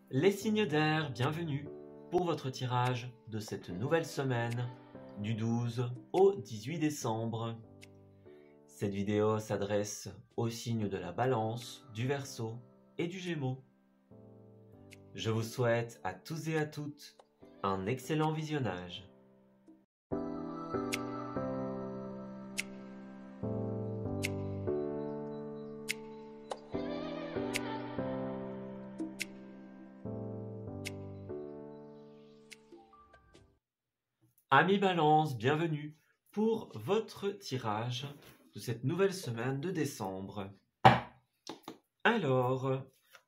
Les signes d'air, bienvenue pour votre tirage de cette nouvelle semaine du 12 au 18 décembre. Cette vidéo s'adresse aux signes de la Balance, du Verseau et du Gémeaux. Je vous souhaite à tous et à toutes un excellent visionnage. Amis Balance, bienvenue pour votre tirage de cette nouvelle semaine de décembre. Alors,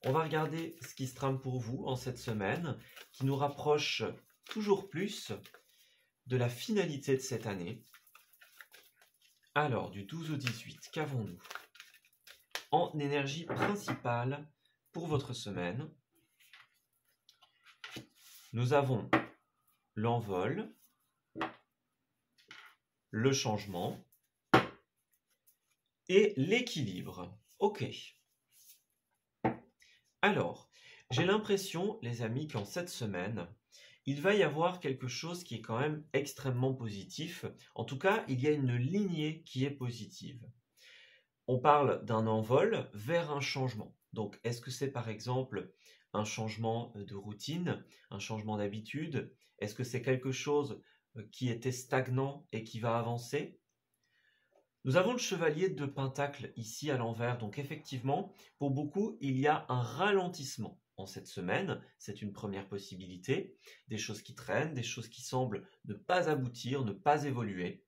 on va regarder ce qui se trame pour vous en cette semaine, qui nous rapproche toujours plus de la finalité de cette année. Alors, du 12 au 18, qu'avons-nous en énergie principale pour votre semaine? Nous avons l'envol, le changement et l'équilibre. Ok. Alors, j'ai l'impression, les amis, qu'en cette semaine, il va y avoir quelque chose qui est quand même extrêmement positif. En tout cas, il y a une lignée qui est positive. On parle d'un envol vers un changement. Donc, est-ce que c'est par exemple un changement de routine, un changement d'habitude? Est-ce que c'est quelque chose qui était stagnant et qui va avancer? Nous avons le chevalier de Pentacle ici à l'envers. Donc effectivement, pour beaucoup, il y a un ralentissement en cette semaine. C'est une première possibilité. Des choses qui traînent, des choses qui semblent ne pas aboutir, ne pas évoluer.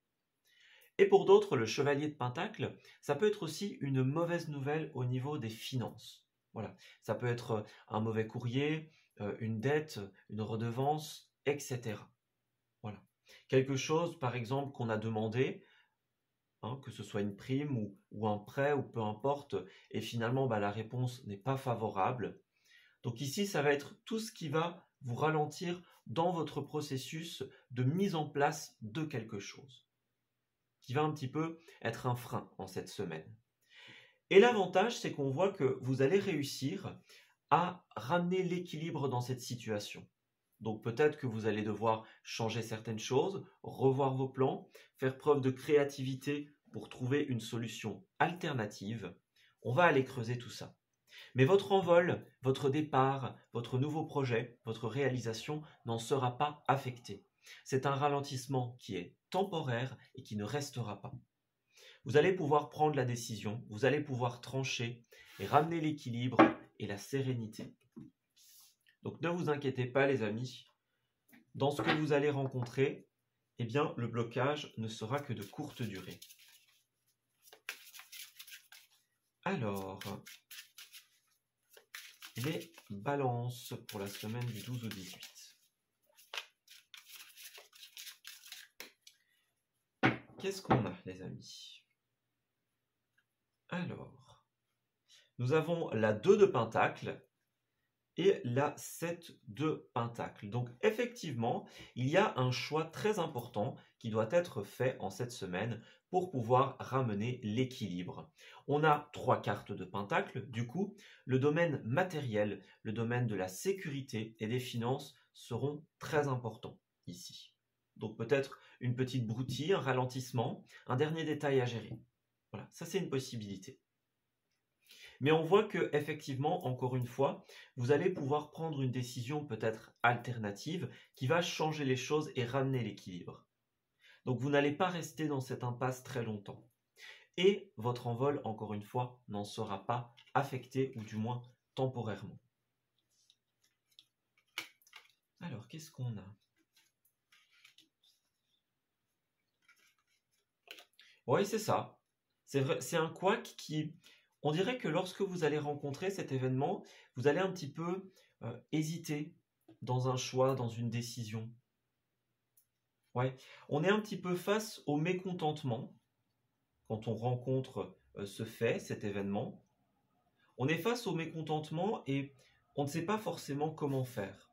Et pour d'autres, le chevalier de Pentacle, ça peut être aussi une mauvaise nouvelle au niveau des finances. Voilà, ça peut être un mauvais courrier, une dette, une redevance, etc. Voilà. Quelque chose, par exemple, qu'on a demandé, que ce soit une prime ou un prêt ou peu importe, et finalement la réponse n'est pas favorable. Donc ici, ça va être tout ce qui va vous ralentir dans votre processus de mise en place de quelque chose, qui va un petit peu être un frein en cette semaine. Et l'avantage, c'est qu'on voit que vous allez réussir à ramener l'équilibre dans cette situation. Donc peut-être que vous allez devoir changer certaines choses, revoir vos plans, faire preuve de créativité pour trouver une solution alternative. On va aller creuser tout ça. Mais votre envol, votre départ, votre nouveau projet, votre réalisation n'en sera pas affecté. C'est un ralentissement qui est temporaire et qui ne restera pas. Vous allez pouvoir prendre la décision, vous allez pouvoir trancher et ramener l'équilibre et la sérénité. Donc ne vous inquiétez pas les amis, dans ce que vous allez rencontrer, eh bien le blocage ne sera que de courte durée. Alors, les balances pour la semaine du 12 au 18. Qu'est-ce qu'on a les amis? Alors, nous avons la 2 de Pentacle et la 7 de Pentacle. Donc effectivement, il y a un choix très important qui doit être fait en cette semaine pour pouvoir ramener l'équilibre. On a 3 cartes de Pentacle, du coup, le domaine matériel, le domaine de la sécurité et des finances seront très importants ici. Donc peut-être une petite broutille, un ralentissement, un dernier détail à gérer. Voilà, ça c'est une possibilité. Mais on voit que effectivement, encore une fois, vous allez pouvoir prendre une décision peut-être alternative qui va changer les choses et ramener l'équilibre. Donc vous n'allez pas rester dans cette impasse très longtemps. Et votre envol, encore une fois, n'en sera pas affecté, ou du moins temporairement. Alors, qu'est-ce qu'on a? Oui, c'est ça. C'est vrai, c'est un couac qui... On dirait que lorsque vous allez rencontrer cet événement, vous allez un petit peu hésiter dans un choix, dans une décision. Ouais, on est un petit peu face au mécontentement quand on rencontre ce fait, cet événement. On est face au mécontentement et on ne sait pas forcément comment faire.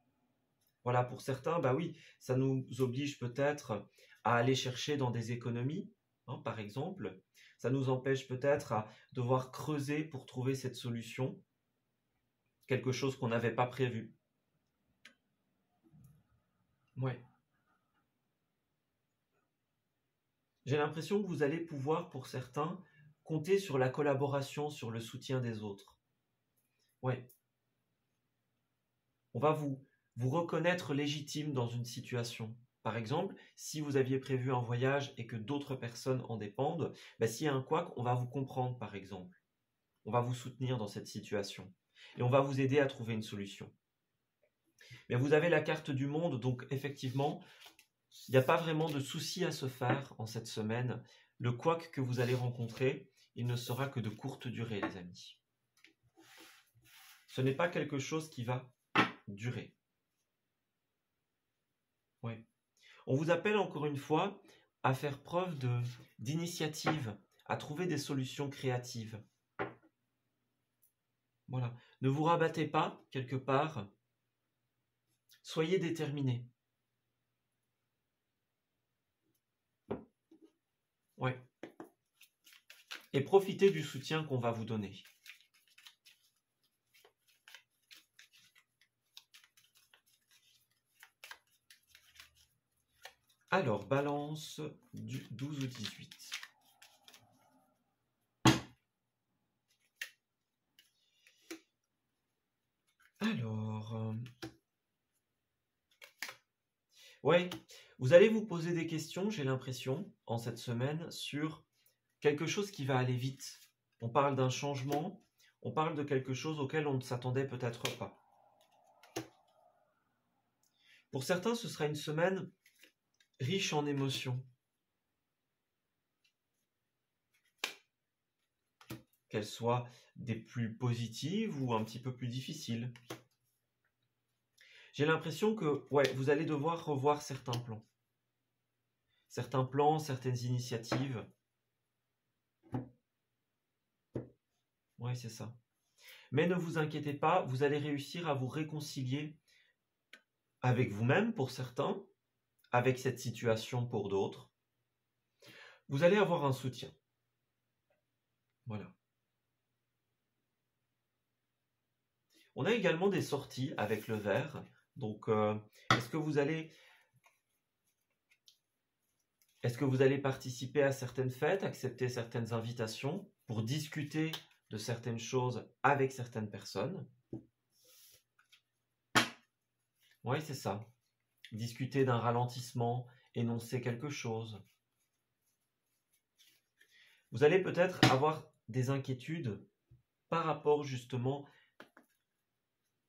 Voilà, pour certains, bah oui, ça nous oblige peut-être à aller chercher dans des économies, par exemple. Ça nous empêche peut-être à devoir creuser pour trouver cette solution, quelque chose qu'on n'avait pas prévu. Ouais. J'ai l'impression que vous allez pouvoir, pour certains, compter sur la collaboration, sur le soutien des autres. Ouais. On va vous reconnaître légitime dans une situation. Par exemple, si vous aviez prévu un voyage et que d'autres personnes en dépendent, s'il y a un couac, on va vous comprendre, par exemple. On va vous soutenir dans cette situation. Et on va vous aider à trouver une solution. Mais vous avez la carte du monde, donc effectivement, il n'y a pas vraiment de souci à se faire en cette semaine. Le couac que vous allez rencontrer, il ne sera que de courte durée, les amis. Ce n'est pas quelque chose qui va durer. Oui. On vous appelle encore une fois à faire preuve d'initiative, à trouver des solutions créatives. Voilà. Ne vous rabattez pas quelque part. Soyez déterminés. Ouais. Et profitez du soutien qu'on va vous donner. Alors, balance du 12 au 18. Alors, ouais, vous allez vous poser des questions, j'ai l'impression, en cette semaine, sur quelque chose qui va aller vite. On parle d'un changement, on parle de quelque chose auquel on ne s'attendait peut-être pas. Pour certains, ce sera une semaine riche en émotions. Qu'elles soient des plus positives ou un petit peu plus difficiles. J'ai l'impression que vous allez devoir revoir certains plans. Certains plans, certaines initiatives. Oui, c'est ça. Mais ne vous inquiétez pas, vous allez réussir à vous réconcilier avec vous-même pour certains, avec cette situation pour d'autres. Vous allez avoir un soutien. Voilà. On a également des sorties avec le verre. Donc, est-ce que vous allez participer à certaines fêtes, accepter certaines invitations pour discuter de certaines choses avec certaines personnes? Oui, c'est ça. Discuter d'un ralentissement, énoncer quelque chose. Vous allez peut-être avoir des inquiétudes par rapport justement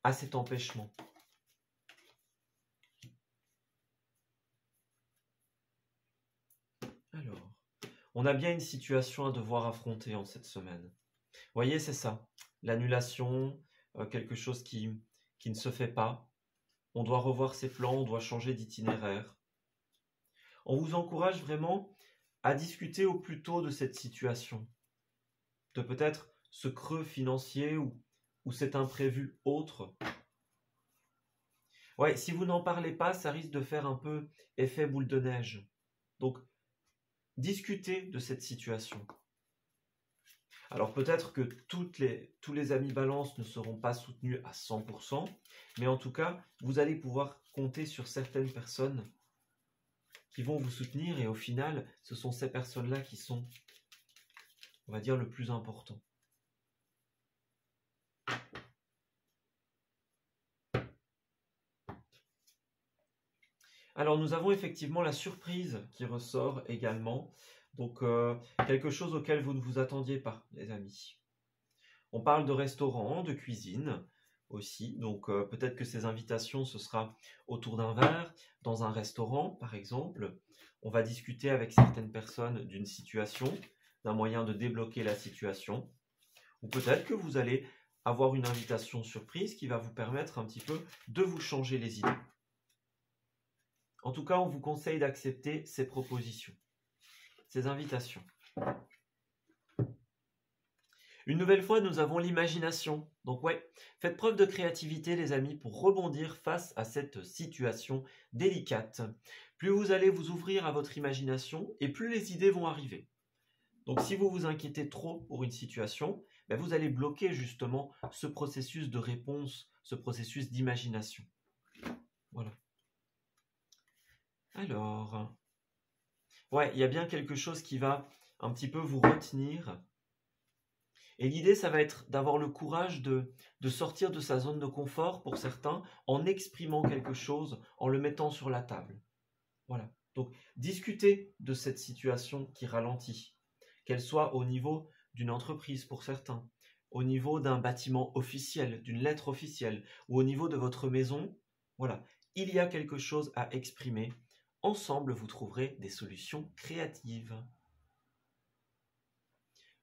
à cet empêchement. Alors, on a bien une situation à devoir affronter en cette semaine. Vous voyez, c'est ça. L'annulation, quelque chose qui ne se fait pas. On doit revoir ses plans, on doit changer d'itinéraire. On vous encourage vraiment à discuter au plus tôt de cette situation, de peut-être ce creux financier ou cet imprévu autre. Ouais, si vous n'en parlez pas, ça risque de faire un peu effet boule de neige. Donc, discutez de cette situation. Alors peut-être que tous les amis balance ne seront pas soutenus à 100%, mais en tout cas, vous allez pouvoir compter sur certaines personnes qui vont vous soutenir et au final, ce sont ces personnes-là qui sont, on va dire, le plus important. Alors nous avons effectivement la surprise qui ressort également, donc quelque chose auquel vous ne vous attendiez pas, les amis. On parle de restaurant, de cuisine aussi, donc peut-être que ces invitations, ce sera autour d'un verre, dans un restaurant par exemple. On va discuter avec certaines personnes d'une situation, d'un moyen de débloquer la situation, ou peut-être que vous allez avoir une invitation surprise qui va vous permettre un petit peu de vous changer les idées. En tout cas, on vous conseille d'accepter ces propositions, ces invitations. Une nouvelle fois, nous avons l'imagination. Donc faites preuve de créativité les amis pour rebondir face à cette situation délicate. Plus vous allez vous ouvrir à votre imagination et plus les idées vont arriver. Donc si vous vous inquiétez trop pour une situation, vous allez bloquer justement ce processus de réponse, ce processus d'imagination. Voilà. Alors, ouais, il y a bien quelque chose qui va un petit peu vous retenir. Et l'idée, ça va être d'avoir le courage de sortir de sa zone de confort pour certains en exprimant quelque chose, en le mettant sur la table. Voilà. Donc, discutez de cette situation qui ralentit, qu'elle soit au niveau d'une entreprise pour certains, au niveau d'un bâtiment officiel, d'une lettre officielle, ou au niveau de votre maison. Voilà. Il y a quelque chose à exprimer. Ensemble, vous trouverez des solutions créatives.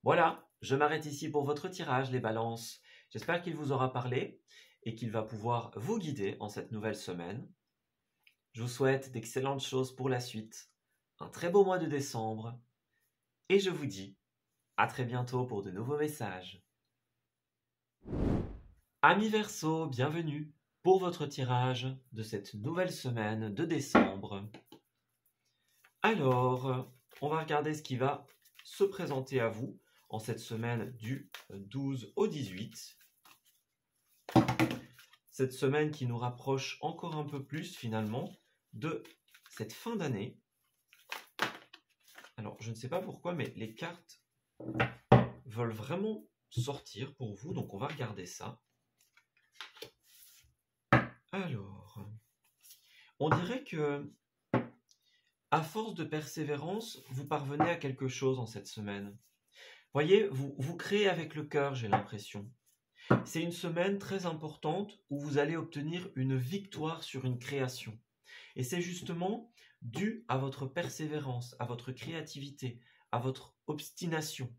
Voilà, je m'arrête ici pour votre tirage, les balances. J'espère qu'il vous aura parlé et qu'il va pouvoir vous guider en cette nouvelle semaine. Je vous souhaite d'excellentes choses pour la suite, un très beau mois de décembre, et je vous dis à très bientôt pour de nouveaux messages. Amis Verseau, bienvenue pour votre tirage de cette nouvelle semaine de décembre. Alors, on va regarder ce qui va se présenter à vous en cette semaine du 12 au 18. Cette semaine qui nous rapproche encore un peu plus finalement de cette fin d'année. Alors, je ne sais pas pourquoi, mais les cartes veulent vraiment sortir pour vous, donc on va regarder ça. Alors, on dirait que à force de persévérance, vous parvenez à quelque chose en cette semaine. Voyez, vous créez avec le cœur, j'ai l'impression. C'est une semaine très importante où vous allez obtenir une victoire sur une création. Et c'est justement dû à votre persévérance, à votre créativité, à votre obstination.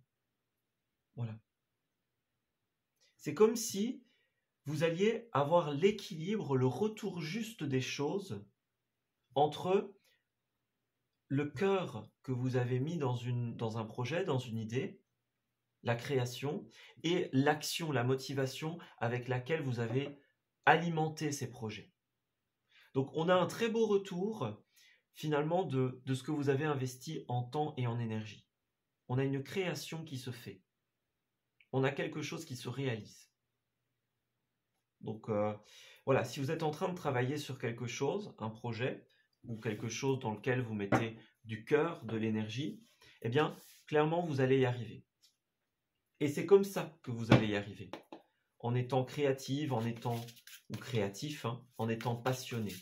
Voilà. C'est comme si vous alliez avoir l'équilibre, le retour juste des choses entre le cœur que vous avez mis dans un projet, dans une idée, la création, et l'action, la motivation avec laquelle vous avez alimenté ces projets. Donc on a un très beau retour finalement de ce que vous avez investi en temps et en énergie. On a une création qui se fait. On a quelque chose qui se réalise. Donc voilà, si vous êtes en train de travailler sur quelque chose, un projet, ou quelque chose dans lequel vous mettez du cœur, de l'énergie, eh bien, clairement, vous allez y arriver. Et c'est comme ça que vous allez y arriver. En étant créative, en étant, ou créatif, hein, en étant passionné.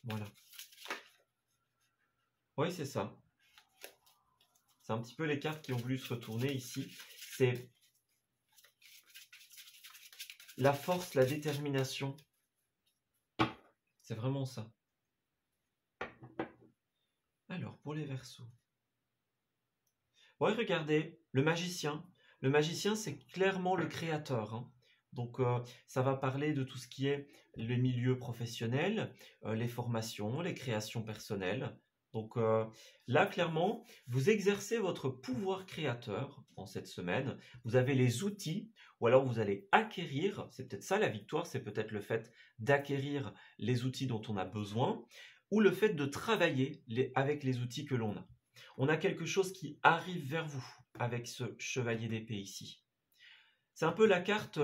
Voilà. Oui, c'est ça. C'est un petit peu les cartes qui ont voulu se retourner ici. C'est la force, la détermination. C'est vraiment ça. Alors, pour les Verseaux. Ouais, regardez, le magicien. Le magicien, c'est clairement le créateur, hein. Donc, ça va parler de tout ce qui est le milieu professionnel, les formations, les créations personnelles. Donc là, clairement, vous exercez votre pouvoir créateur en cette semaine. Vous avez les outils, ou alors vous allez acquérir, c'est peut-être ça la victoire, c'est peut-être le fait d'acquérir les outils dont on a besoin, ou le fait de travailler avec les outils que l'on a. On a quelque chose qui arrive vers vous avec ce chevalier d'épée ici. C'est un peu la carte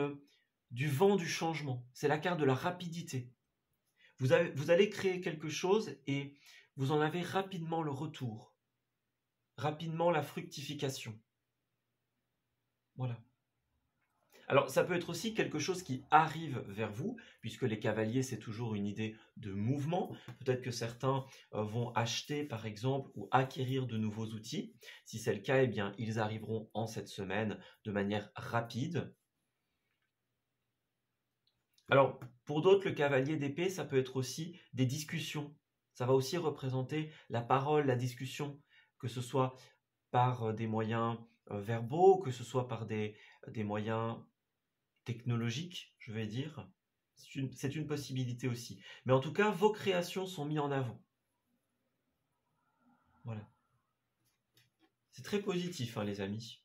du vent du changement, c'est la carte de la rapidité. Vous allez créer quelque chose et vous en avez rapidement le retour, rapidement la fructification. Voilà. Alors, ça peut être aussi quelque chose qui arrive vers vous, puisque les cavaliers, c'est toujours une idée de mouvement. Peut-être que certains vont acheter, par exemple, ou acquérir de nouveaux outils. Si c'est le cas, eh bien, ils arriveront en cette semaine de manière rapide. Alors, pour d'autres, le cavalier d'épée, ça peut être aussi des discussions. Ça va aussi représenter la parole, la discussion, que ce soit par des moyens verbaux, que ce soit par des moyens technologique, je vais dire. C'est une possibilité aussi. Mais en tout cas, vos créations sont mises en avant. Voilà. C'est très positif, hein, les amis.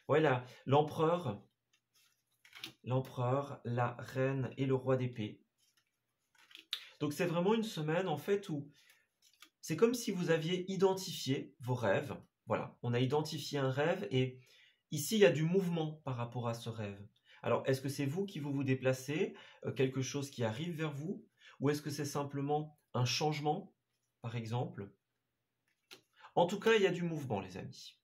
Voilà, l'empereur, la reine et le roi d'épée. Donc c'est vraiment une semaine, en fait, où c'est comme si vous aviez identifié vos rêves. Voilà, on a identifié un rêve et ici, il y a du mouvement par rapport à ce rêve. Alors, est-ce que c'est vous qui vous déplacez, quelque chose qui arrive vers vous, ou est-ce que c'est simplement un changement, par exemple. En tout cas, il y a du mouvement, les amis.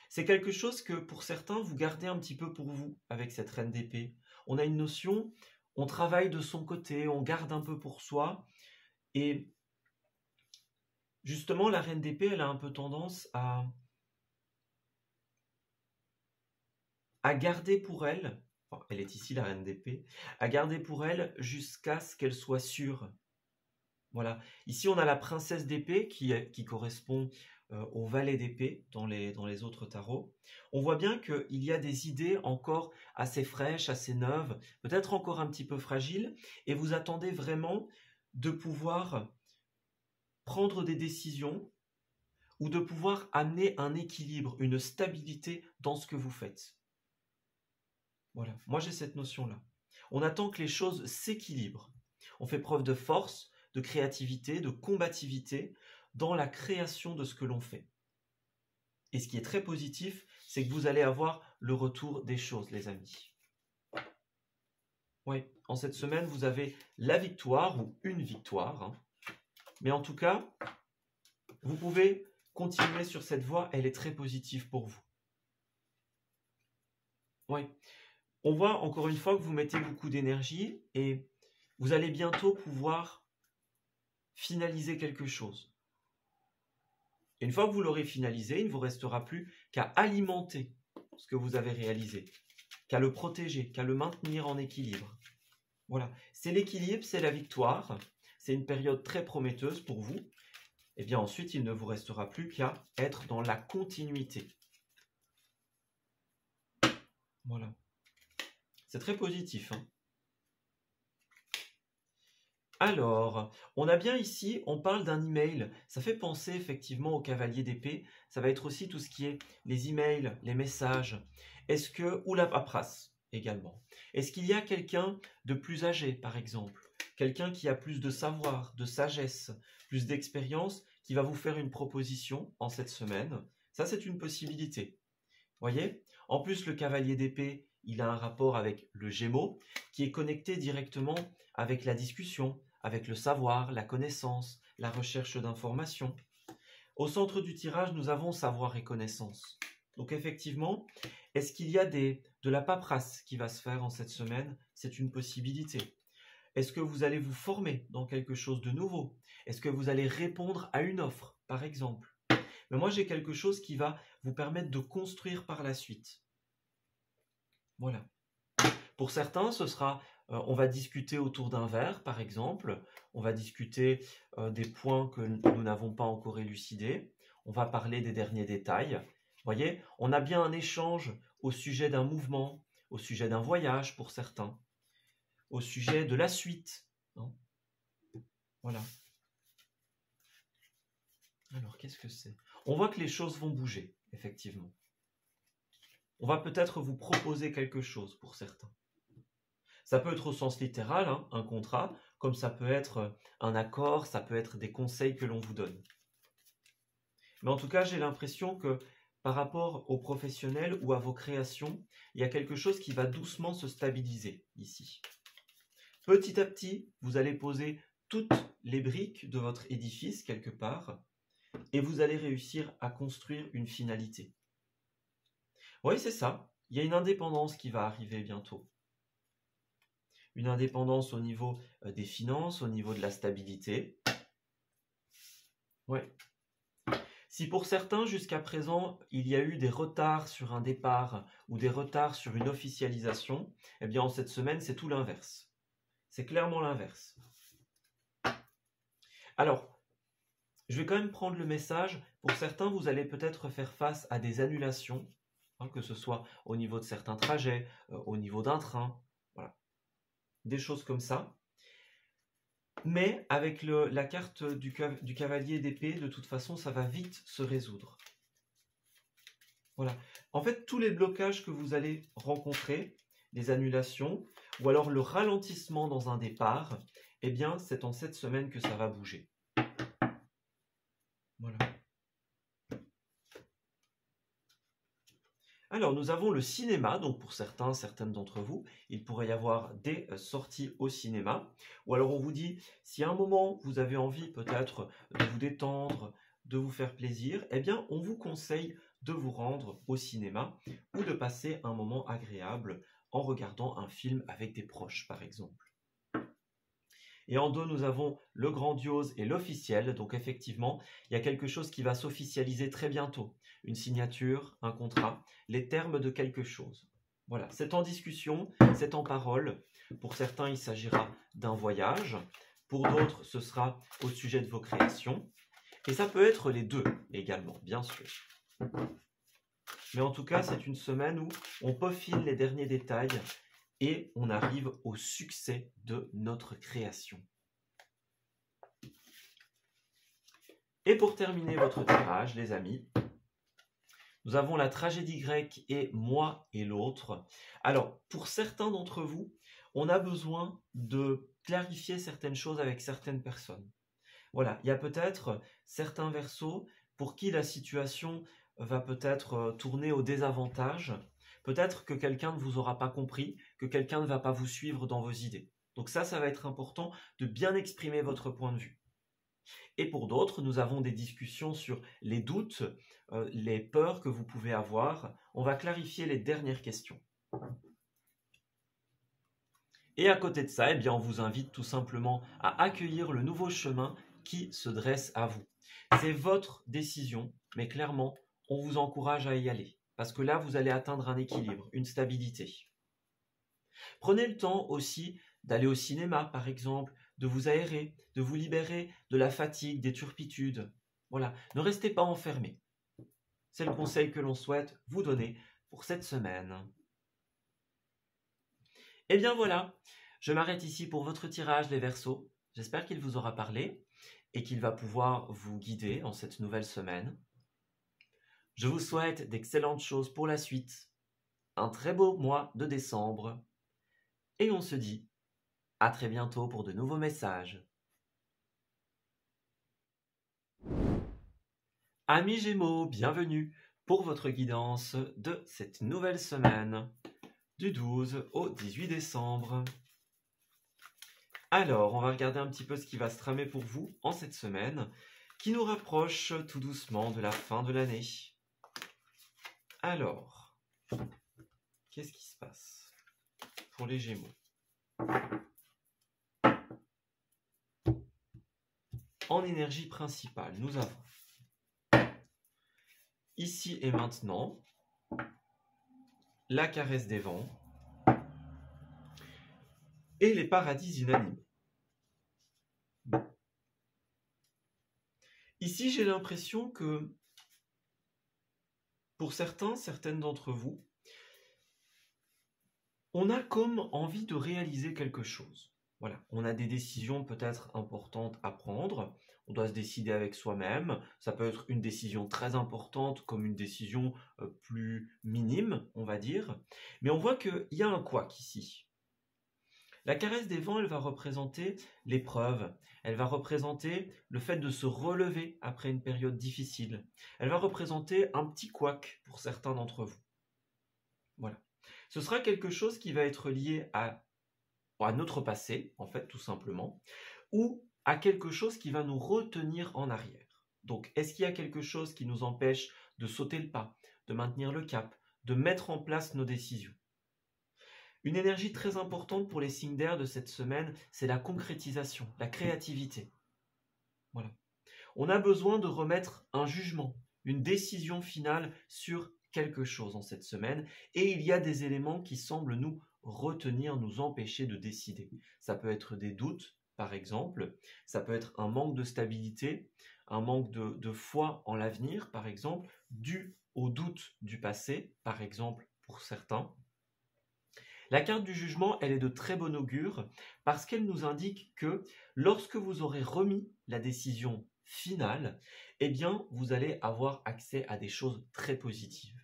C'est quelque chose que, pour certains, vous gardez un petit peu pour vous avec cette reine d'épée. On a une notion, on travaille de son côté, on garde un peu pour soi. Et justement, la reine d'épée, elle a un peu tendance à garder pour elle, enfin, elle est ici la reine d'épée, à garder pour elle jusqu'à ce qu'elle soit sûre. Voilà. Ici, on a la princesse d'épée qui correspond au valet d'épée dans les autres tarots. On voit bien qu'il y a des idées encore assez fraîches, assez neuves, peut-être encore un petit peu fragiles, et vous attendez vraiment de pouvoir prendre des décisions ou de pouvoir amener un équilibre, une stabilité dans ce que vous faites. Voilà, moi j'ai cette notion-là. On attend que les choses s'équilibrent. On fait preuve de force, de créativité, de combativité dans la création de ce que l'on fait. Et ce qui est très positif, c'est que vous allez avoir le retour des choses, les amis. Oui, en cette semaine, vous avez la victoire ou une victoire. Hein. Mais en tout cas, vous pouvez continuer sur cette voie, elle est très positive pour vous. Oui, on voit encore une fois que vous mettez beaucoup d'énergie et vous allez bientôt pouvoir finaliser quelque chose. Et une fois que vous l'aurez finalisé, il ne vous restera plus qu'à alimenter ce que vous avez réalisé, qu'à le protéger, qu'à le maintenir en équilibre. Voilà, c'est l'équilibre, c'est la victoire, c'est une période très prometteuse pour vous. Et bien ensuite, il ne vous restera plus qu'à être dans la continuité. Voilà. C'est très positif. Hein. Alors, on a bien ici, on parle d'un email. Ça fait penser effectivement au cavalier d'épée. Ça va être aussi tout ce qui est les emails, les messages. Ou la paperasse également. Est-ce qu'il y a quelqu'un de plus âgé, par exemple? Quelqu'un qui a plus de savoir, de sagesse, plus d'expérience, qui va vous faire une proposition en cette semaine? Ça, c'est une possibilité. Voyez? En plus, le cavalier d'épée, il a un rapport avec le Gémeaux, qui est connecté directement avec la discussion, avec le savoir, la connaissance, la recherche d'informations. Au centre du tirage, nous avons savoir et connaissance. Donc effectivement, est-ce qu'il y a de la paperasse qui va se faire en cette semaine? C'est une possibilité. Est-ce que vous allez vous former dans quelque chose de nouveau? Est-ce que vous allez répondre à une offre, par exemple? Mais moi, j'ai quelque chose qui va vous permettre de construire par la suite. Voilà. Pour certains, ce sera, on va discuter autour d'un verre, par exemple. On va discuter des points que nous n'avons pas encore élucidés. On va parler des derniers détails. Vous voyez, on a bien un échange au sujet d'un mouvement, au sujet d'un voyage pour certains, au sujet de la suite. Hein. Voilà. Alors, qu'est-ce que c'est? On voit que les choses vont bouger, effectivement. On va peut-être vous proposer quelque chose pour certains. Ça peut être au sens littéral, hein, un contrat, comme ça peut être un accord, ça peut être des conseils que l'on vous donne. Mais en tout cas, j'ai l'impression que par rapport aux professionnels ou à vos créations, il y a quelque chose qui va doucement se stabiliser ici. Petit à petit, vous allez poser toutes les briques de votre édifice quelque part et vous allez réussir à construire une finalité. Oui, c'est ça. Il y a une indépendance qui va arriver bientôt. Une indépendance au niveau des finances, au niveau de la stabilité. Ouais. Si pour certains, jusqu'à présent, il y a eu des retards sur un départ ou des retards sur une officialisation, eh bien en cette semaine, c'est tout l'inverse. C'est clairement l'inverse. Alors, je vais quand même prendre le message. Pour certains, vous allez peut-être faire face à des annulations, hein, que ce soit au niveau de certains trajets, au niveau d'un train, voilà. Des choses comme ça. Mais avec la carte du cavalier d'épée, de toute façon, ça va vite se résoudre. Voilà. En fait, tous les blocages que vous allez rencontrer, les annulations, ou alors le ralentissement dans un départ, eh bien, c'est en cette semaine que ça va bouger. Voilà. Alors, nous avons le cinéma, donc pour certains, certaines d'entre vous, il pourrait y avoir des sorties au cinéma. Ou alors on vous dit, si à un moment vous avez envie peut-être de vous détendre, de vous faire plaisir, eh bien on vous conseille de vous rendre au cinéma ou de passer un moment agréable en regardant un film avec des proches, par exemple. Et en deux, nous avons le grandiose et l'officiel. Donc effectivement, il y a quelque chose qui va s'officialiser très bientôt. Une signature, un contrat, les termes de quelque chose. Voilà, c'est en discussion, c'est en parole. Pour certains, il s'agira d'un voyage. Pour d'autres, ce sera au sujet de vos créations. Et ça peut être les deux également, bien sûr. Mais en tout cas, c'est une semaine où on peaufine les derniers détails et on arrive au succès de notre création. Et pour terminer votre tirage, les amis, nous avons la tragédie grecque et moi et l'autre. Alors, pour certains d'entre vous, on a besoin de clarifier certaines choses avec certaines personnes. Voilà, il y a peut-être certains verseaux pour qui la situation va peut-être tourner au désavantage. Peut-être que quelqu'un ne vous aura pas compris, que quelqu'un ne va pas vous suivre dans vos idées. Donc ça va être important de bien exprimer votre point de vue. Et pour d'autres, nous avons des discussions sur les doutes, les peurs que vous pouvez avoir. On va clarifier les dernières questions. Et à côté de ça, eh bien, on vous invite tout simplement à accueillir le nouveau chemin qui se dresse à vous. C'est votre décision, mais clairement, on vous encourage à y aller. Parce que là, vous allez atteindre un équilibre, une stabilité. Prenez le temps aussi d'aller au cinéma, par exemple, de vous aérer, de vous libérer de la fatigue, des turpitudes. Voilà, ne restez pas enfermés. C'est le conseil que l'on souhaite vous donner pour cette semaine. Et bien voilà, je m'arrête ici pour votre tirage, les Verseaux. J'espère qu'il vous aura parlé et qu'il va pouvoir vous guider en cette nouvelle semaine. Je vous souhaite d'excellentes choses pour la suite, un très beau mois de décembre, et on se dit à très bientôt pour de nouveaux messages. Amis Gémeaux, bienvenue pour votre guidance de cette nouvelle semaine, du 12 au 18 décembre. Alors, on va regarder un petit peu ce qui va se tramer pour vous en cette semaine, qui nous rapproche tout doucement de la fin de l'année. Alors, qu'est-ce qui se passe pour les Gémeaux? En énergie principale, nous avons ici et maintenant la caresse des vents et les paradis unanimes. Bon. Ici, j'ai l'impression que pour certains, certaines d'entre vous, on a comme envie de réaliser quelque chose. Voilà, on a des décisions peut-être importantes à prendre, on doit se décider avec soi-même, ça peut être une décision très importante comme une décision plus minime, on va dire, mais on voit qu'il y a un couac ici. La caresse des vents, elle va représenter l'épreuve, elle va représenter le fait de se relever après une période difficile, elle va représenter un petit couac pour certains d'entre vous. Voilà. Ce sera quelque chose qui va être lié à notre passé, en fait, tout simplement, ou à quelque chose qui va nous retenir en arrière. Donc, est-ce qu'il y a quelque chose qui nous empêche de sauter le pas, de maintenir le cap, de mettre en place nos décisions? Une énergie très importante pour les signes d'air de cette semaine, c'est la concrétisation, la créativité. Voilà. On a besoin de remettre un jugement, une décision finale sur quelque chose en cette semaine, et il y a des éléments qui semblent nous retenir, nous empêcher de décider. Ça peut être des doutes, par exemple, ça peut être un manque de stabilité, un manque de foi en l'avenir, par exemple, dû aux doutes du passé, par exemple, pour certains. La carte du jugement, elle est de très bon augure parce qu'elle nous indique que lorsque vous aurez remis la décision finale, eh bien, vous allez avoir accès à des choses très positives.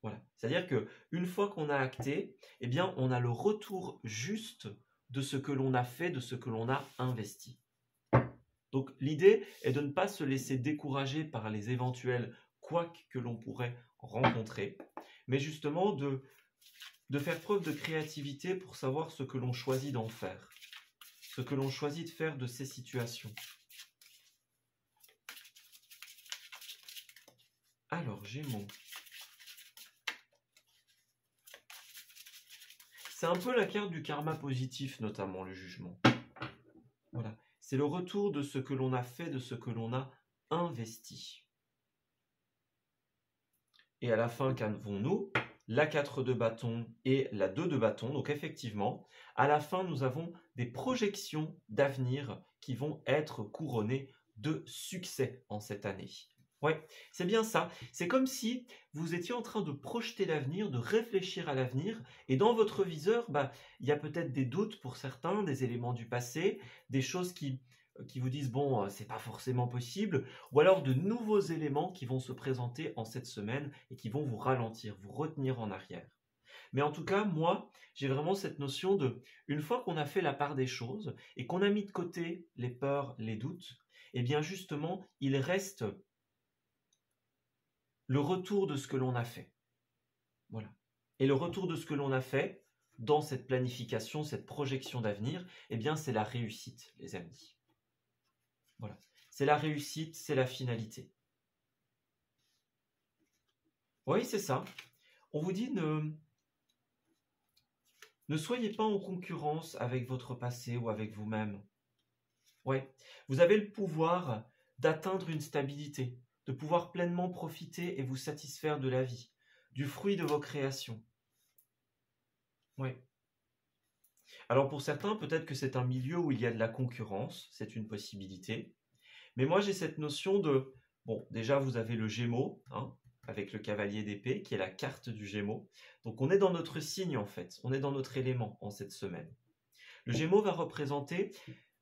Voilà. C'est-à-dire qu'une fois qu'on a acté, eh bien, on a le retour juste de ce que l'on a fait, de ce que l'on a investi. Donc, l'idée est de ne pas se laisser décourager par les éventuels couacs que l'on pourrait rencontrer, mais justement de faire preuve de créativité pour savoir ce que l'on choisit d'en faire, ce que l'on choisit de faire de ces situations. Alors, Gémeaux. C'est un peu la carte du karma positif, notamment le jugement. Voilà. C'est le retour de ce que l'on a fait, de ce que l'on a investi. Et à la fin, qu'avons-nous? La 4 de bâton et la 2 de bâton. Donc effectivement, à la fin, nous avons des projections d'avenir qui vont être couronnées de succès en cette année. Ouais, c'est bien ça. C'est comme si vous étiez en train de projeter l'avenir, de réfléchir à l'avenir, et dans votre viseur, il y a peut-être des doutes pour certains, des éléments du passé, des choses qui vous disent, bon, c'est pas forcément possible, ou alors de nouveaux éléments qui vont se présenter en cette semaine et qui vont vous ralentir, vous retenir en arrière. Mais en tout cas, moi, j'ai vraiment cette notion de, une fois qu'on a fait la part des choses et qu'on a mis de côté les peurs, les doutes, eh bien justement, il reste le retour de ce que l'on a fait. Voilà. Et le retour de ce que l'on a fait dans cette planification, cette projection d'avenir, eh bien c'est la réussite, les amis. Voilà. C'est la réussite, c'est la finalité. Oui, c'est ça. On vous dit ne soyez pas en concurrence avec votre passé ou avec vous-même. Ouais. Vous avez le pouvoir d'atteindre une stabilité, de pouvoir pleinement profiter et vous satisfaire de la vie, du fruit de vos créations. Oui. Alors pour certains, peut-être que c'est un milieu où il y a de la concurrence, c'est une possibilité. Mais moi j'ai cette notion de, bon, déjà vous avez le Gémeaux, hein, avec le cavalier d'épée, qui est la carte du Gémeaux. Donc on est dans notre signe en fait, on est dans notre élément en cette semaine. Le Gémeaux va représenter,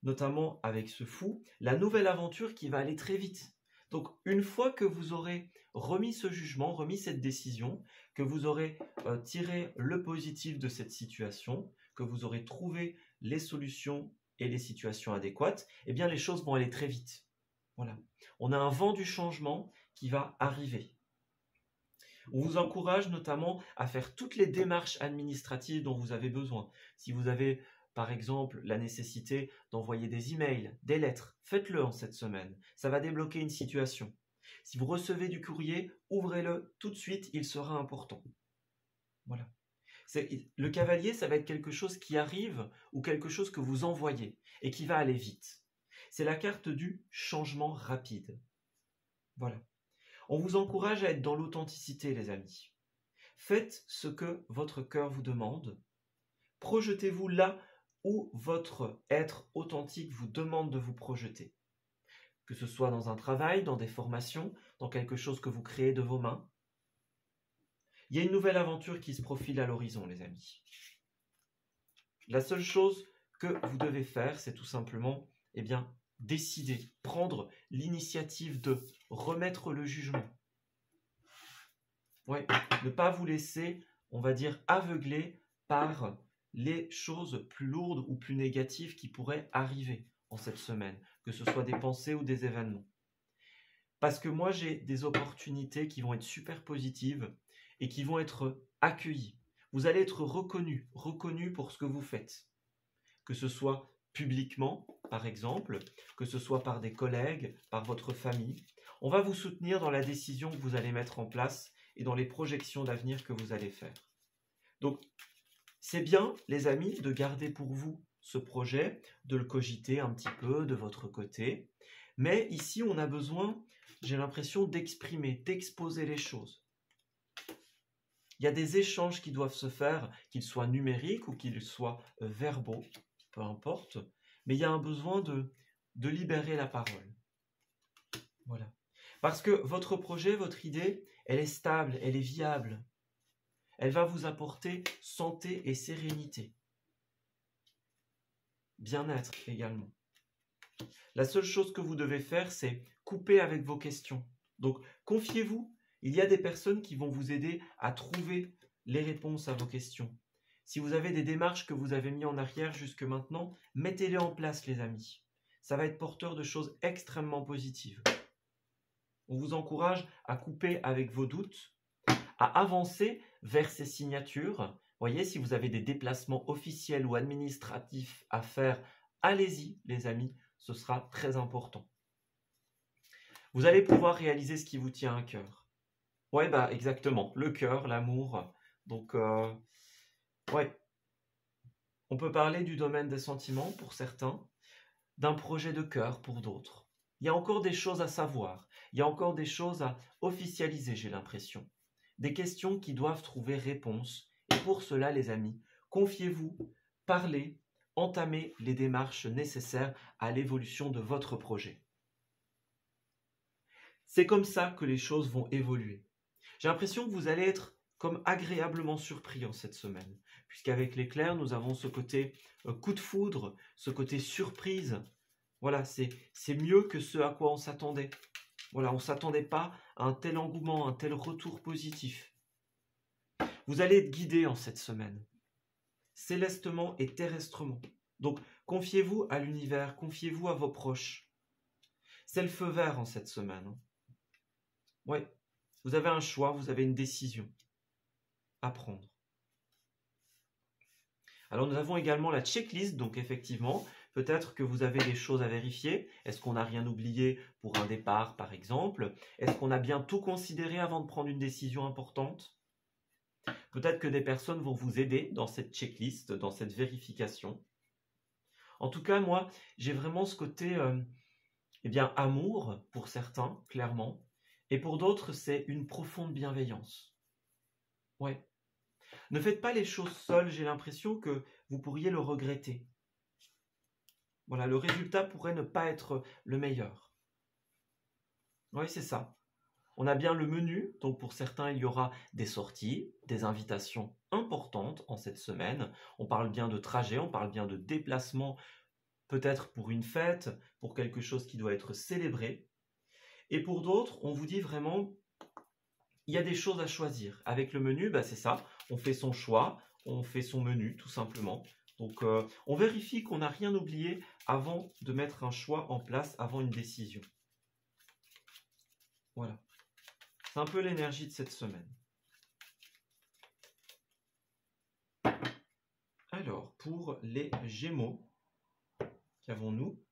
notamment avec ce fou, la nouvelle aventure qui va aller très vite. Donc une fois que vous aurez remis ce jugement, remis cette décision, que vous aurez tiré le positif de cette situation, que vous aurez trouvé les solutions et les situations adéquates, eh bien les choses vont aller très vite. Voilà. On a un vent du changement qui va arriver. On vous encourage notamment à faire toutes les démarches administratives dont vous avez besoin. Si vous avez par exemple la nécessité d'envoyer des emails, des lettres, faites-le en cette semaine. Ça va débloquer une situation. Si vous recevez du courrier, ouvrez-le tout de suite, il sera important. Voilà. Le cavalier, ça va être quelque chose qui arrive ou quelque chose que vous envoyez et qui va aller vite. C'est la carte du changement rapide. Voilà. On vous encourage à être dans l'authenticité, les amis. Faites ce que votre cœur vous demande. Projetez-vous là où votre être authentique vous demande de vous projeter. Que ce soit dans un travail, dans des formations, dans quelque chose que vous créez de vos mains. Il y a une nouvelle aventure qui se profile à l'horizon, les amis. La seule chose que vous devez faire, c'est tout simplement, décider, prendre l'initiative de remettre le jugement. Ouais, ne pas vous laisser, on va dire, aveugler par les choses plus lourdes ou plus négatives qui pourraient arriver en cette semaine, que ce soit des pensées ou des événements. Parce que moi, j'ai des opportunités qui vont être super positives et qui vont être accueillies. Vous allez être reconnu pour ce que vous faites. Que ce soit publiquement, par exemple, que ce soit par des collègues, par votre famille. On va vous soutenir dans la décision que vous allez mettre en place et dans les projections d'avenir que vous allez faire. Donc, c'est bien, les amis, de garder pour vous ce projet, de le cogiter un petit peu de votre côté. Mais ici, on a besoin, j'ai l'impression, d'exprimer, d'exposer les choses. Il y a des échanges qui doivent se faire, qu'ils soient numériques ou qu'ils soient verbaux, peu importe. Mais il y a un besoin de libérer la parole. Voilà. Parce que votre projet, votre idée, elle est stable, elle est viable. Elle va vous apporter santé et sérénité. Bien-être également. La seule chose que vous devez faire, c'est couper avec vos questions. Donc, confiez-vous. Il y a des personnes qui vont vous aider à trouver les réponses à vos questions. Si vous avez des démarches que vous avez mises en arrière jusque maintenant, mettez-les en place, les amis. Ça va être porteur de choses extrêmement positives. On vous encourage à couper avec vos doutes, à avancer vers ces signatures. Voyez, si vous avez des déplacements officiels ou administratifs à faire, allez-y, les amis, ce sera très important. Vous allez pouvoir réaliser ce qui vous tient à cœur. Ouais, bah exactement, le cœur, l'amour. Donc, ouais, on peut parler du domaine des sentiments pour certains, d'un projet de cœur pour d'autres. Il y a encore des choses à savoir, il y a encore des choses à officialiser, j'ai l'impression. Des questions qui doivent trouver réponse. Et pour cela, les amis, confiez-vous, parlez, entamez les démarches nécessaires à l'évolution de votre projet. C'est comme ça que les choses vont évoluer. J'ai l'impression que vous allez être comme agréablement surpris en cette semaine, puisqu'avec l'éclair, nous avons ce côté coup de foudre, ce côté surprise. Voilà, c'est mieux que ce à quoi on s'attendait. Voilà, on ne s'attendait pas à un tel engouement, un tel retour positif. Vous allez être guidé en cette semaine, célestement et terrestrement. Donc, confiez-vous à l'univers, confiez-vous à vos proches. C'est le feu vert en cette semaine. Oui, vous avez un choix, vous avez une décision à prendre. Alors, nous avons également la checklist, donc effectivement, peut-être que vous avez des choses à vérifier. Est-ce qu'on n'a rien oublié pour un départ, par exemple? Est-ce qu'on a bien tout considéré avant de prendre une décision importante? Peut-être que des personnes vont vous aider dans cette checklist, dans cette vérification. En tout cas, moi, j'ai vraiment ce côté amour pour certains, clairement. Et pour d'autres, c'est une profonde bienveillance. Ouais. Ne faites pas les choses seules, j'ai l'impression que vous pourriez le regretter. Voilà, le résultat pourrait ne pas être le meilleur. Oui, c'est ça. On a bien le menu, donc pour certains, il y aura des sorties, des invitations importantes en cette semaine. On parle bien de trajet, on parle bien de déplacement, peut-être pour une fête, pour quelque chose qui doit être célébré. Et pour d'autres, on vous dit vraiment, il y a des choses à choisir. Avec le menu, c'est ça, on fait son choix, on fait son menu tout simplement. Donc on vérifie qu'on n'a rien oublié avant de mettre un choix en place, avant une décision. Voilà. C'est un peu l'énergie de cette semaine. Alors, pour les Gémeaux, qu'avons-nous?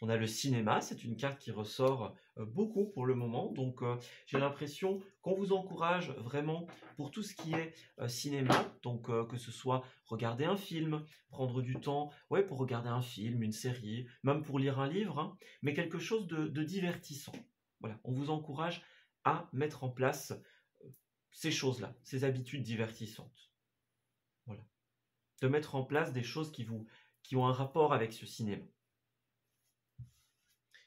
On a le cinéma, c'est une carte qui ressort beaucoup pour le moment. Donc, j'ai l'impression qu'on vous encourage vraiment pour tout ce qui est cinéma. Donc, que ce soit regarder un film, prendre du temps pour regarder un film, une série, même pour lire un livre, hein, mais quelque chose de divertissant. Voilà, on vous encourage à mettre en place ces choses-là, ces habitudes divertissantes. Voilà. De mettre en place des choses qui ont un rapport avec ce cinéma.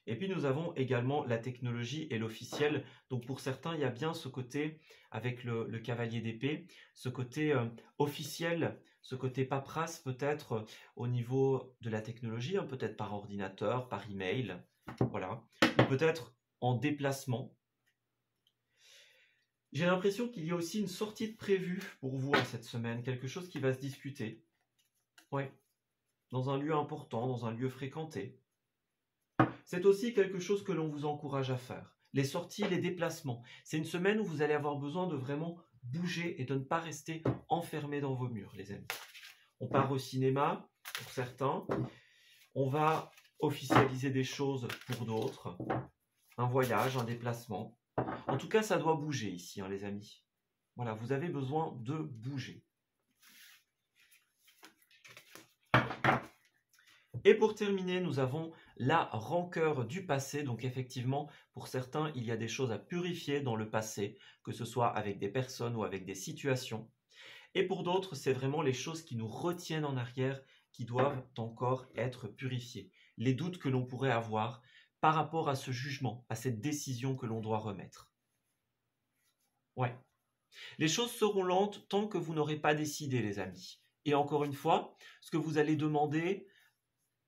Et puis nous avons également la technologie et l'officiel. Donc pour certains, il y a bien ce côté avec le cavalier d'épée, ce côté officiel, ce côté paperasse peut-être au niveau de la technologie, hein, peut-être par ordinateur, par email, voilà, ou peut-être en déplacement. J'ai l'impression qu'il y a aussi une sortie de prévue pour vous cette semaine, quelque chose qui va se discuter. Ouais, dans un lieu important, dans un lieu fréquenté. C'est aussi quelque chose que l'on vous encourage à faire. Les sorties, les déplacements. C'est une semaine où vous allez avoir besoin de vraiment bouger et de ne pas rester enfermé dans vos murs, les amis. On part au cinéma, pour certains. On va officialiser des choses pour d'autres. Un voyage, un déplacement. En tout cas, ça doit bouger ici, hein, les amis. Voilà, vous avez besoin de bouger. Et pour terminer, nous avons la rancœur du passé. Donc effectivement, pour certains, il y a des choses à purifier dans le passé, que ce soit avec des personnes ou avec des situations. Et pour d'autres, c'est vraiment les choses qui nous retiennent en arrière qui doivent encore être purifiées. Les doutes que l'on pourrait avoir par rapport à ce jugement, à cette décision que l'on doit remettre. Ouais. Les choses seront lentes tant que vous n'aurez pas décidé, les amis. Et encore une fois, ce que vous allez demander,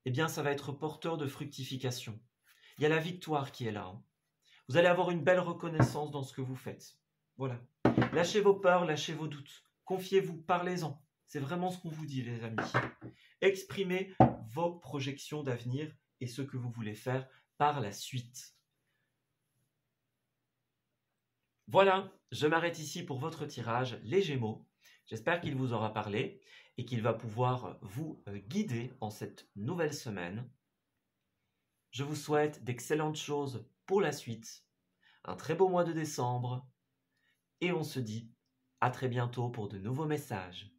eh bien, ça va être porteur de fructification. Il y a la victoire qui est là. Hein. Vous allez avoir une belle reconnaissance dans ce que vous faites. Voilà. Lâchez vos peurs, lâchez vos doutes. Confiez-vous, parlez-en. C'est vraiment ce qu'on vous dit, les amis. Exprimez vos projections d'avenir et ce que vous voulez faire par la suite. Voilà, je m'arrête ici pour votre tirage, les Gémeaux. J'espère qu'il vous aura parlé et qu'il va pouvoir vous guider en cette nouvelle semaine. Je vous souhaite d'excellentes choses pour la suite, un très beau mois de décembre et on se dit à très bientôt pour de nouveaux messages.